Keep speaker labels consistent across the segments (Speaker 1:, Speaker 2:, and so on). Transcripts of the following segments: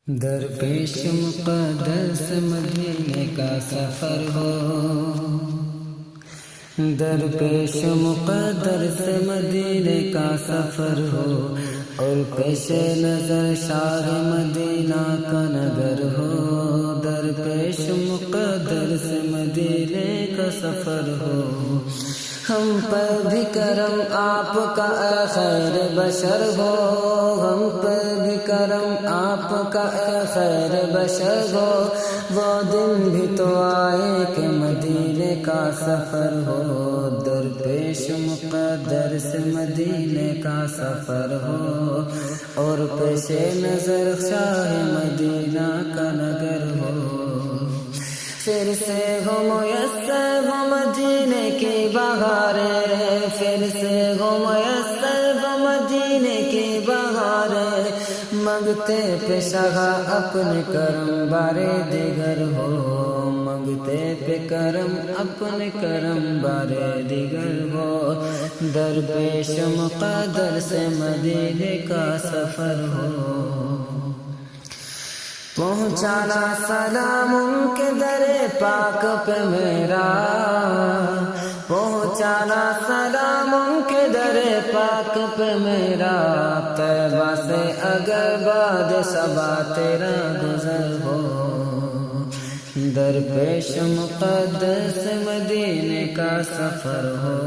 Speaker 1: درپیش مقدس مدینے کا سفر ہو، درپیش مقدس مدینے کا سفر ہو، اور پیش نظر شاہ مدینہ کا نگر ہو۔ درپیش مقدس مدینے کا سفر ہو، ہم پر بھی کرم آپ کا اے خیر بشر ہو، ہم پر بھی کرم آپ کا اے خیر بشر ہو۔ وہ دن بھی تو آئے کہ مدینے کا سفر ہو، درپیش مقدس مدینے کا سفر ہو، اور پیش نظر شاہ مدینہ کا نگر ہو۔ پھر سے ہو میسر وہ مدینے کی بہاریں، پھر سے ہو میسر وہ مدینے کی بہاریں، منگتے پہ شاہ اپنے کرم بارے دیگر ہو، منگتے پہ کرم اپنے کرم بارے دیگر ہو۔ درپیش مقدس مدینے کا سفر ہو، پہنچانا سلام ان کے در پاک پہ میرا، پہنچانا سلام ان کے در پاک پہ میرا، طیبہ سے اگر بعد صبا تیرا گزر ہو۔ درپیش مقدس مدینے کا سفر ہو،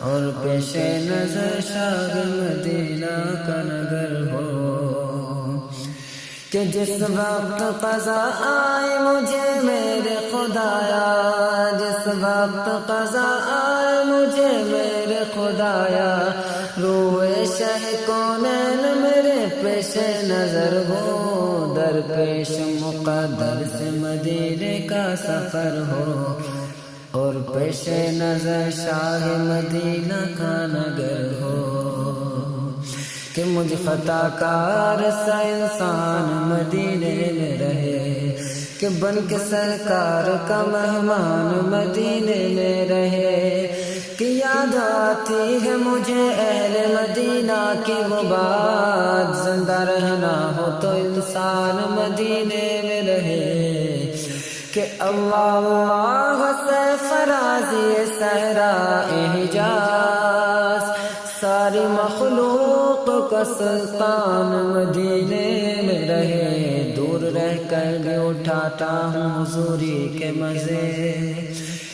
Speaker 1: اور پیش نظر شاہ مدینہ کا نگر ہو، کہ جس وقت قضا آئے مجھے میرے خدایا، جس وقت قضا آئے مجھے میرے خدایا، روئے شہ کونین میرے پیش نظر ہو۔ درپیش مقدس مدینے کا سفر ہو، اور پیش نظر شاہ مدینہ کا نگر ہو، کہ مجھ خطا کار سا انسان مدینے میں رہے، کہ بن کے سرکار کا مہمان مدینے میں رہے، کہ یاد آتی ہے مجھے اہل مدینہ کی وہ بات، زندہ رہنا ہو تو انسان مدینے میں رہے، کہ اللہ اللہ سے فرازی صحرا حجاز، ساری مخلوق کا سلطان مدینے میں رہے، دور رہ کر بھی اٹھاتا ہوں حضوری کے مزے،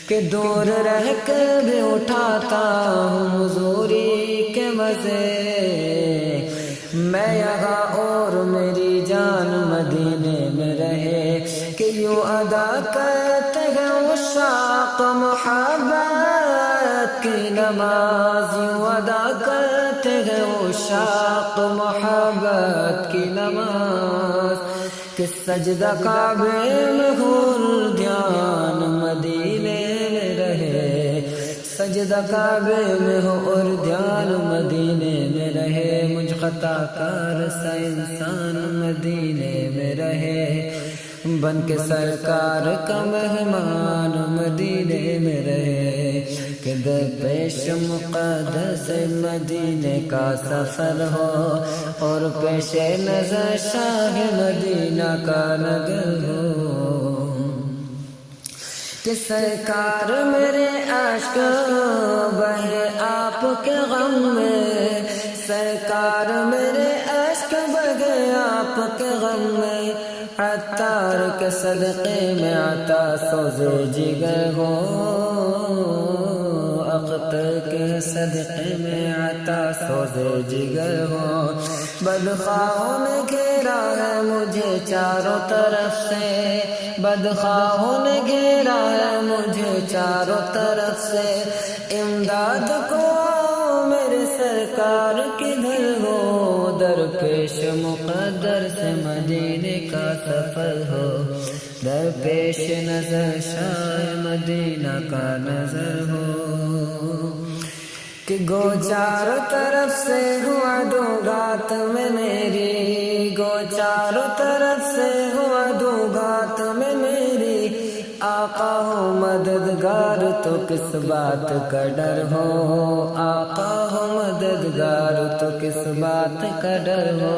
Speaker 1: کہ دور رہ کر بھی اٹھاتا ہوں حضوری کے مزے، میں یہاں اور میری جان مدینے میں رہے، کہ یوں ادا کرتے ہیں عشاق محبت کی نماز، یوں ادا کرتے ہیں عشاق محبت کی نماز، کہ سجدہ کعبے میں ہو دھیان مدینے میں رہے، سجدہ کعبے میں ہو اور دھیان مدینے میں رہے، مجھ خطا کار سا انسان مدینے میں رہے، بن کے سرکار کا مہمان مدینے میں رہے، کہ درپیش مقدس مدینے کا سفر ہو، اور پیش نظر شاہ مدینہ کا نگر ہو، کہ سرکار میرے عشق بہے آپ کے غم میں، سرکار میرے عشق بہے آپ کے غم میں، عطار کے صدقے میں عطا سوز جگر ہو، اختر کے صدقے میں عطا سوز جگر ہو، بدخواہوں نے گھیرا ہے مجھے چاروں طرف سے، بدخواہوں نے گھیرا ہے مجھے چاروں طرف سے، امداد کو میرے سرکار کدھر ہو۔ درپیش مقدس مدینے کا سفر ہو، درپیش نظر شاہ مدینہ کا نظر ہو، کہ گو چاروں طرف سے ہوا دو گات میں میری، گو چاروں طرف سے ہوا دو گات میں میری، آقا ہو مددگار تو کس بات کا ڈر ہو، آقا ہو مددگار تو کس بات کا ڈر ہو،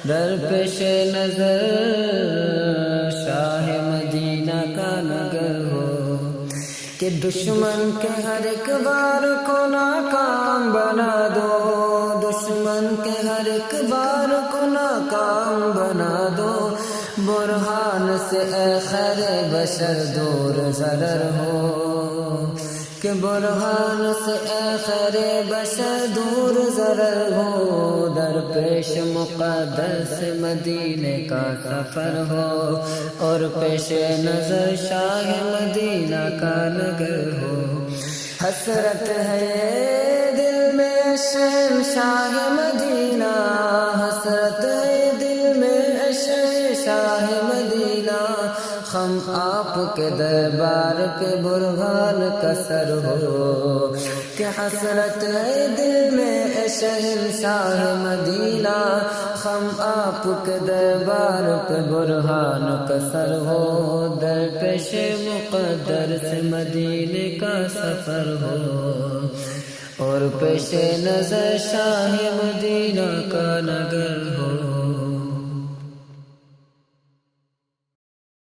Speaker 1: در پیش نظر دشمن کے ہر ایک وار کو ناکام بنا دو، دشمن کے ہر ایک وار کو ناکام بنا دو، برہان سے اے خیر بشر دور ضرر ہو، کہ برہان سے اے خیر بشر دور ضرر ہو، درپیش مقدس مدینے کا سفر ہو، اور پیش نظر شاہ مدینہ کا نگر ہو، حسرت ہے دل میں شہنشاہ مدینہ، حسرت ہے دل میں شہنشاہ مدینہ، ہم آپ کے دربار پہ برہان کا سر ہو، کہ حسرت ہے دل میں شہنشاہ مدینہ، ہم آپ کے دربار پہ برہان کا سر ہو، درپیش مقدر سے مدینے کا سفر ہو، اور پیش نظر شاہ مدینہ کا نگر ہو۔